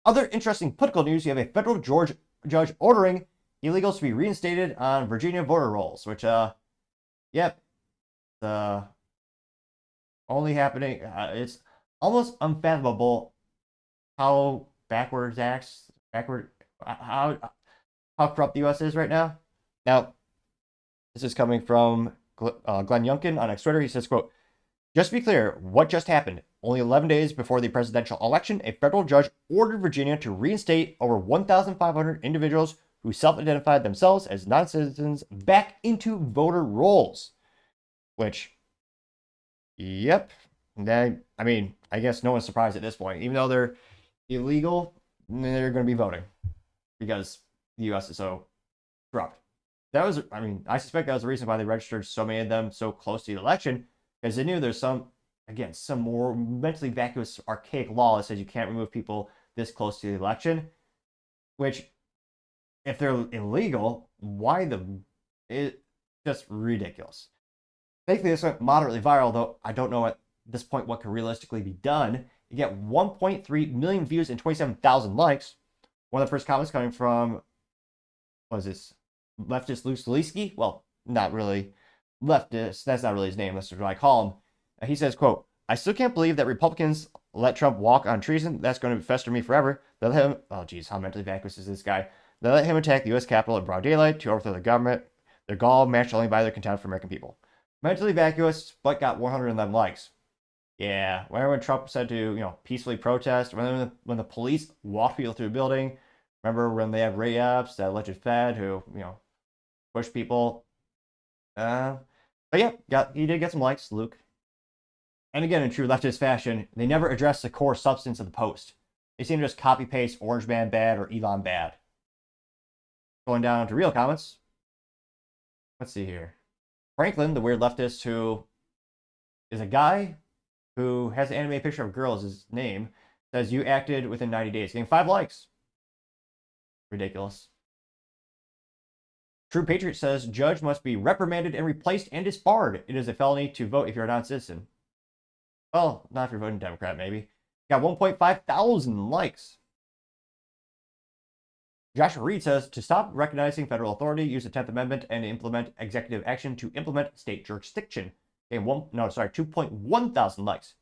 Other interesting political news, you have a federal judge ordering illegals to be reinstated on Virginia voter rolls, which, yep, the only happening, it's almost unfathomable how how corrupt the U.S. is right now. Now, this is coming from Glenn Youngkin on X Twitter. He says, quote, just to be clear, what just happened? Only 11 days before the presidential election, a federal judge ordered Virginia to reinstate over 1,500 individuals who self-identified themselves as non-citizens back into voter rolls. Which, yep, I mean, I guess no one's surprised at this point. Even though they're illegal, they're going to be voting because the U.S. is so corrupt. That was, I mean, I suspect that was the reason why they registered so many of them so close to the election, because they knew there's some more mentally vacuous, archaic law that says you can't remove people this close to the election, which, if they're illegal, it's just ridiculous. Thankfully, this went moderately viral, though I don't know at this point what can realistically be done. You get 1.3 million views and 27,000 likes. One of the first comments coming from, what is this, leftist Luke Zaleski? Well, not really leftist. That's not really his name. That's what I call him. He says, quote, I still can't believe that Republicans let Trump walk on treason. That's going to fester me forever. They let him, oh geez, how mentally vacuous is this guy? They let him attack the U.S. Capitol in broad daylight to overthrow the government. Their gall matched only by their contempt for American people. Mentally vacuous, but got 111 likes. Yeah, when Trump said to, peacefully protest, when the police walked people through the building, remember when they have Ray-Ups, that alleged Fed who, push people. But yeah, he did get some likes, Luke. And again, in true leftist fashion, they never address the core substance of the post. They seem to just copy-paste Orange Man bad or Elon bad. Going down to real comments. Let's see here. Franklin, the weird leftist who is a guy who has an anime picture of a girl as his name, says you acted within 90 days, getting 5 likes. Ridiculous. True Patriot says judge must be reprimanded and replaced and disbarred. It is a felony to vote if you're a non-citizen. Well, not if you're voting Democrat, maybe. Got 1.5 thousand likes. Joshua Reed says to stop recognizing federal authority, use the 10th Amendment and implement executive action to implement state jurisdiction. Okay, 2.1 thousand likes.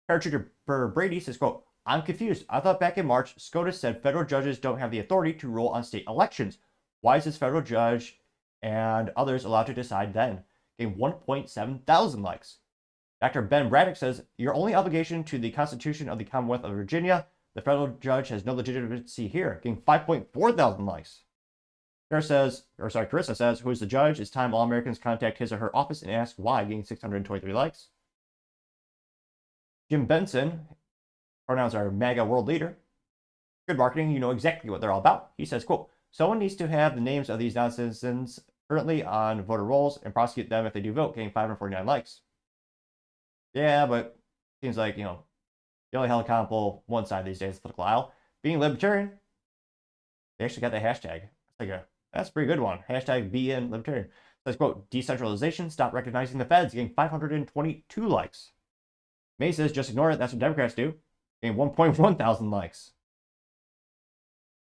Paratrooper Brady says, quote, I'm confused. I thought back in March, SCOTUS said federal judges don't have the authority to rule on state elections. Why is this federal judge and others allowed to decide then? Getting 1.7 thousand likes. Dr. Ben Braddock says, your only obligation to the Constitution of the Commonwealth of Virginia, the federal judge has no legitimacy here, getting 5.4 thousand likes. Carissa says, who is the judge? It's time all Americans contact his or her office and ask why, getting 623 likes. Jim Benson, pronouns are MAGA world leader. Good marketing, you know exactly what they're all about. He says, quote, someone needs to have the names of these non-citizens currently on voter rolls and prosecute them if they do vote, getting 549 likes. Yeah, but it seems like, the only held accountable one side these days, the political aisle, being libertarian. They actually got the hashtag. That's a pretty good one. Hashtag BN libertarian. Says, quote, decentralization, stop recognizing the feds, getting 522 likes. May says, just ignore it. That's what Democrats do. Getting 1.1 thousand likes.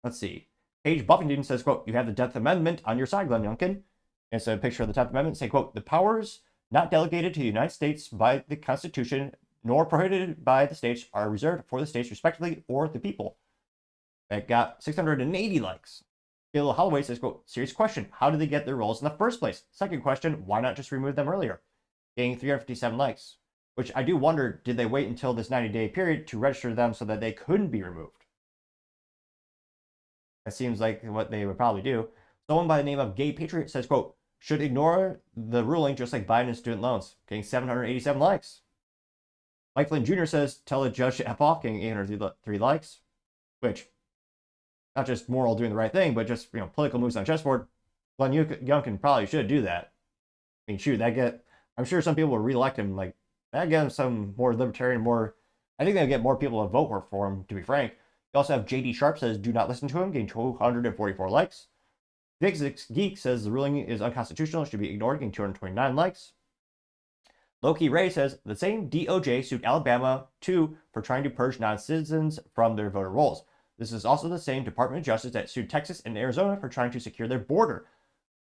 Let's see. Paige Buffington says, quote, you have the 10th Amendment on your side, Glenn Youngkin. It's a picture of the 10th Amendment saying, quote, the powers not delegated to the United States by the Constitution nor prohibited by the states are reserved for the states respectively or the people. That got 680 likes. Bill Holloway says, quote, serious question. How did they get their roles in the first place? Second question, why not just remove them earlier? Getting 357 likes. Which I do wonder, did they wait until this 90-day period to register them so that they couldn't be removed? That seems like what they would probably do. Someone by the name of Gay Patriot says, quote, should ignore the ruling just like Biden and student loans. Getting 787 likes. Mike Flynn Jr. says, tell the judge to F off, getting 803 likes. Which, not just moral doing the right thing, but just, political moves on chessboard. Glenn Youngkin probably should do that. I mean, shoot, I'm sure some people will reelect him, that get him some more libertarian, I think they'll get more people to vote for him, to be frank. You also have JD Sharp says, do not listen to him, getting 244 likes. Physics Geek says the ruling is unconstitutional, should be ignored, getting 229 likes. Loki Ray says the same DOJ sued Alabama too for trying to purge non-citizens from their voter rolls. This is also the same Department of Justice that sued Texas and Arizona for trying to secure their border.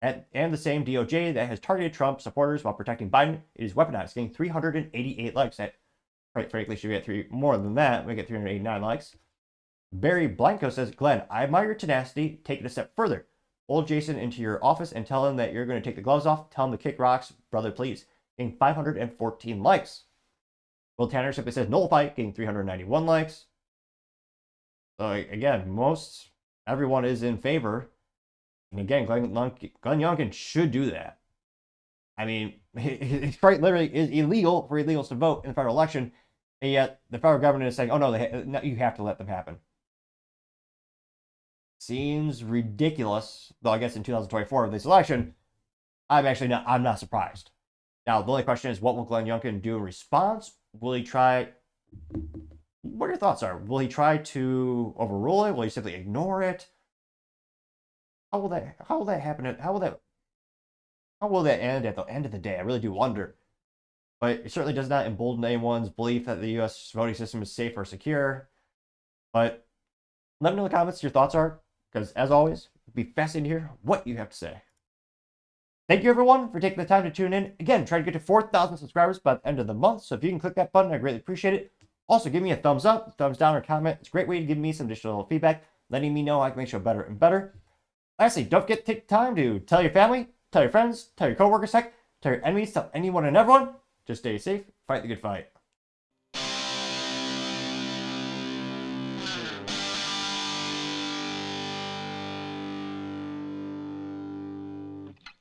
And the same DOJ that has targeted Trump supporters while protecting Biden. It is weaponized, getting 388 likes. That, quite frankly, should get more than that. We get 389 likes. Barry Blanco says, Glenn, I admire your tenacity. Take it a step further. Hold Jason into your office and tell him that you're going to take the gloves off. Tell him to kick rocks, brother, please. Getting 514 likes. Will Tanner simply says, nullify, getting 391 likes. So again, everyone is in favor. And again, Glenn Youngkin should do that. I mean, it's quite literally is illegal for illegals to vote in the federal election, and yet the federal government is saying, oh no, you have to let them happen. Seems ridiculous, though I guess in 2024, this election, I'm not surprised. Now, the only question is, what will Glenn Youngkin do in response? Will he try... What are your thoughts are? Will he try to overrule it? Will he simply ignore it? How will that happen? How will that end at the end of the day? I really do wonder. But it certainly does not embolden anyone's belief that the U.S. voting system is safe or secure. But let me know in the comments your thoughts are, because as always, it'd be fascinating to hear what you have to say. Thank you, everyone, for taking the time to tune in. Again, trying to get to 4,000 subscribers by the end of the month. So if you can click that button, I greatly appreciate it. Also, give me a thumbs up, thumbs down, or comment. It's a great way to give me some additional feedback, letting me know I can make the show better and better. Lastly, don't forget to take time to tell your family, tell your friends, tell your coworkers, heck, tell your enemies, tell anyone and everyone. Just stay safe, fight the good fight.